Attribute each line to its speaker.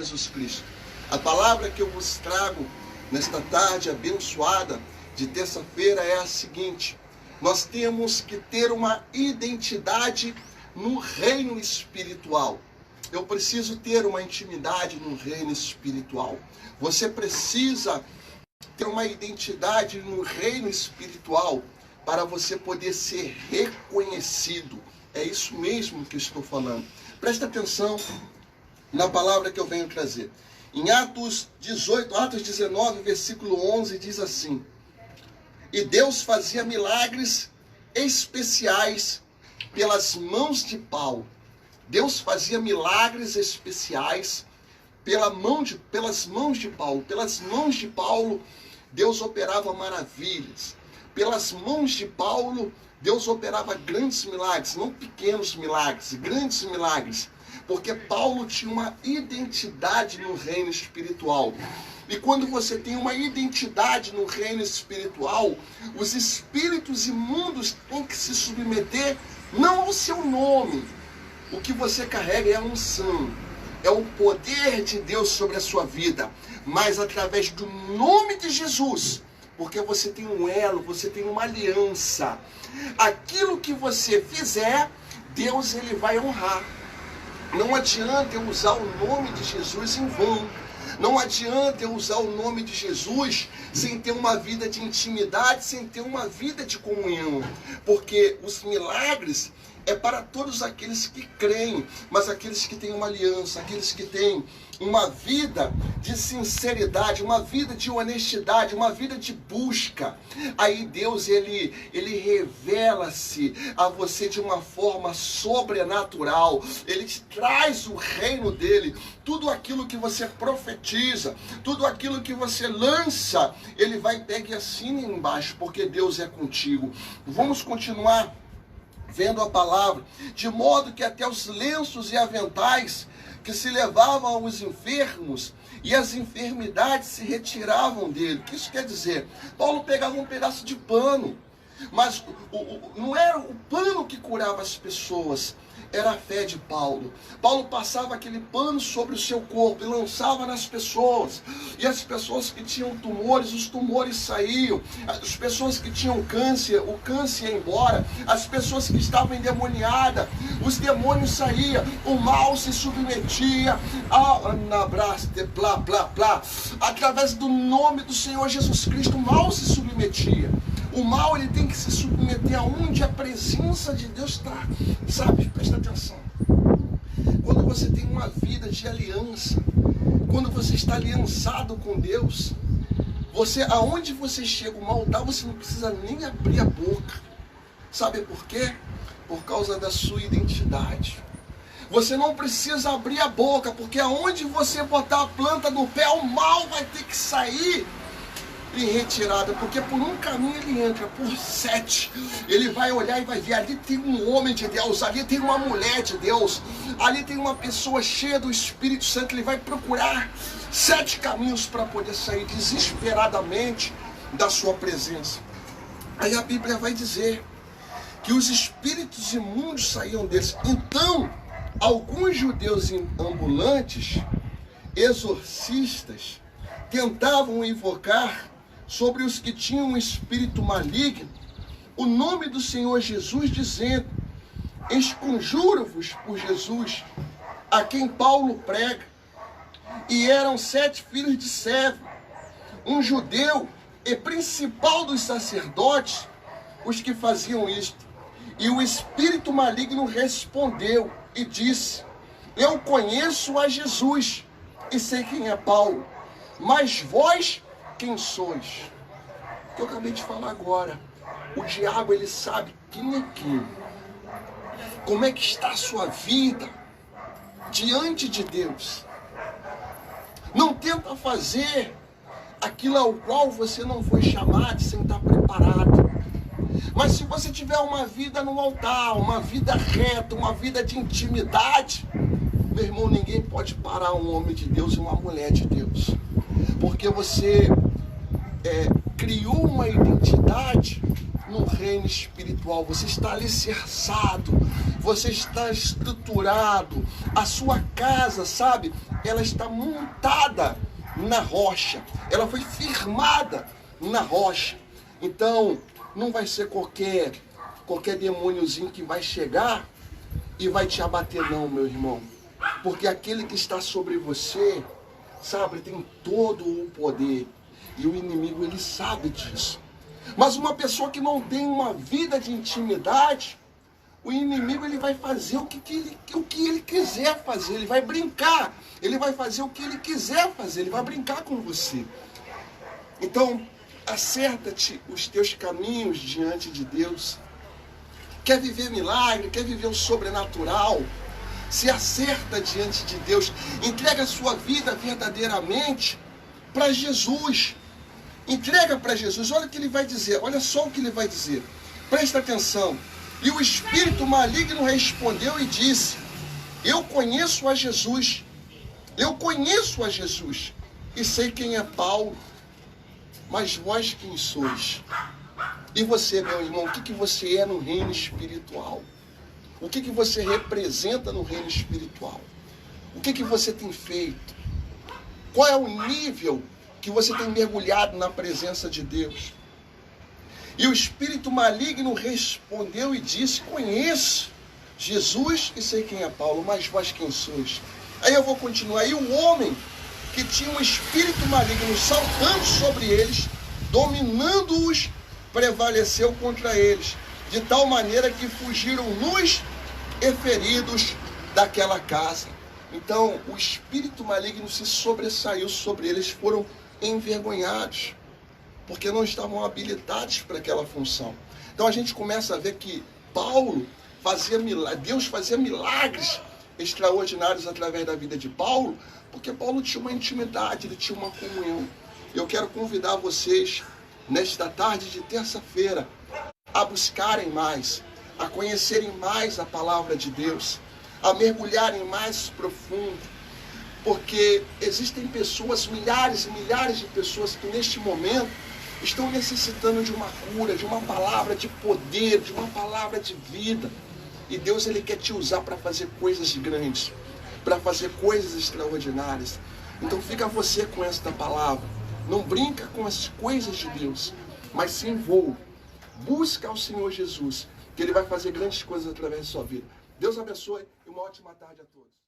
Speaker 1: Jesus Cristo. A palavra que eu vos trago nesta tarde abençoada de terça-feira é a seguinte: nós temos que ter uma identidade no reino espiritual. Eu preciso ter uma intimidade no reino espiritual. Você precisa ter uma identidade no reino espiritual para você poder ser reconhecido. É isso mesmo que eu estou falando. Presta atenção na palavra que eu venho trazer. Em Atos 19, versículo 11, diz assim: e Deus fazia milagres especiais pelas mãos de Paulo. Deus fazia milagres especiais pelas mãos de Paulo. Pelas mãos de Paulo, Deus operava maravilhas. Pelas mãos de Paulo, Deus operava grandes milagres, não pequenos milagres, grandes milagres. Porque Paulo tinha uma identidade no reino espiritual. E quando você tem uma identidade no reino espiritual, os espíritos imundos têm que se submeter não ao seu nome. O que você carrega é a unção, é o poder de Deus sobre a sua vida, mas através do nome de Jesus, porque você tem um elo, você tem uma aliança. Aquilo que você fizer, Deus ele vai honrar. Não adianta eu usar o nome de Jesus em vão. Não adianta eu usar o nome de Jesus sem ter uma vida de intimidade, sem ter uma vida de comunhão. Porque os milagres é para todos aqueles que creem, mas aqueles que têm uma aliança, aqueles que têm uma vida de sinceridade, uma vida de honestidade, uma vida de busca. Aí Deus, ele revela-se a você de uma forma sobrenatural. Ele te traz o reino dele. Tudo aquilo que você profetiza, tudo aquilo que você lança, ele vai pegar e assina embaixo, porque Deus é contigo. Vamos continuar vendo a palavra, de modo que até os lenços e aventais que se levavam aos enfermos e as enfermidades se retiravam dele. O que isso quer dizer? Paulo pegava um pedaço de pano, mas não era o pano que curava as pessoas, era a fé de Paulo. Paulo passava aquele pano sobre o seu corpo e lançava nas pessoas. E as pessoas que tinham tumores, os tumores saíam. As pessoas que tinham câncer, o câncer ia embora. As pessoas que estavam endemoniadas, os demônios saíam. O mal se submetia através do nome do Senhor Jesus Cristo, o mal se submetia. O mal ele tem que se submeter aonde a presença de Deus está. Sabe? Presta atenção. Quando você tem uma vida de aliança, quando você está aliançado com Deus, aonde você chega, o mal está, você não precisa nem abrir a boca. Sabe por quê? Por causa da sua identidade. Você não precisa abrir a boca, porque aonde você botar a planta do pé, o mal vai ter que sair em retirada, porque por um caminho ele entra, por 7 ele vai olhar e vai ver, ali tem um homem de Deus, ali tem uma mulher de Deus, ali tem uma pessoa cheia do Espírito Santo. Ele vai procurar 7 caminhos para poder sair desesperadamente da sua presença. Aí a Bíblia vai dizer que os espíritos imundos saíam deles. Então alguns judeus ambulantes, exorcistas, tentavam invocar sobre os que tinham um espírito maligno o nome do Senhor Jesus, dizendo: esconjuro-vos por Jesus, a quem Paulo prega. E eram 7 filhos de Seva, um judeu e principal dos sacerdotes, os que faziam isto. E o espírito maligno respondeu e disse: eu conheço a Jesus e sei quem é Paulo, mas vós quem sois? O que eu acabei de falar agora. O diabo, ele sabe quem é quem. Como é que está a sua vida diante de Deus. Não tenta fazer aquilo ao qual você não foi chamado sem estar preparado. Mas se você tiver uma vida no altar, uma vida reta, uma vida de intimidade, meu irmão, ninguém pode parar um homem de Deus e uma mulher de Deus. Porque você criou uma identidade no reino espiritual. Você está alicerçado, você está estruturado, a sua casa, sabe, ela está montada na rocha, ela foi firmada na rocha. Então, não vai ser qualquer demôniozinho que vai chegar e vai te abater não, meu irmão. Porque aquele que está sobre você, sabe, ele tem todo o poder. E o inimigo, ele sabe disso. Mas uma pessoa que não tem uma vida de intimidade, o inimigo, ele vai fazer o que ele quiser fazer. Ele vai brincar. Ele vai fazer o que ele quiser fazer. Ele vai brincar com você. Então, acerta-te os teus caminhos diante de Deus. Quer viver milagre? Quer viver o sobrenatural? Se acerta diante de Deus. Entrega a sua vida verdadeiramente para Jesus. Entrega para Jesus. Olha o que ele vai dizer. Olha só o que ele vai dizer. Presta atenção. E o espírito maligno respondeu e disse: eu conheço a Jesus. Eu conheço a Jesus. E sei quem é Paulo. Mas vós quem sois? E você, meu irmão, o que você é no reino espiritual? O que você representa no reino espiritual? O que você tem feito? Qual é o nível que você tem mergulhado na presença de Deus? E o espírito maligno respondeu e disse: conheço Jesus e sei quem é Paulo, mas vós quem sois? Aí eu vou continuar. E o homem que tinha um espírito maligno saltando sobre eles, dominando-os, prevaleceu contra eles, de tal maneira que fugiram nus e feridos daquela casa. Então, o espírito maligno se sobressaiu sobre eles, foram envergonhados, porque não estavam habilitados para aquela função. Então a gente começa a ver que Paulo fazia milagres, Deus fazia milagres extraordinários através da vida de Paulo, porque Paulo tinha uma intimidade, ele tinha uma comunhão. Eu quero convidar vocês, nesta tarde de terça-feira, a buscarem mais, a conhecerem mais a palavra de Deus, a mergulharem mais profundo, porque existem pessoas, milhares e milhares de pessoas que neste momento estão necessitando de uma cura, de uma palavra de poder, de uma palavra de vida. E Deus, ele quer te usar para fazer coisas grandes, para fazer coisas extraordinárias. Então fica você com esta palavra. Não brinca com as coisas de Deus, mas se envolva. Busca ao Senhor Jesus, que ele vai fazer grandes coisas através da sua vida. Deus abençoe e uma ótima tarde a todos.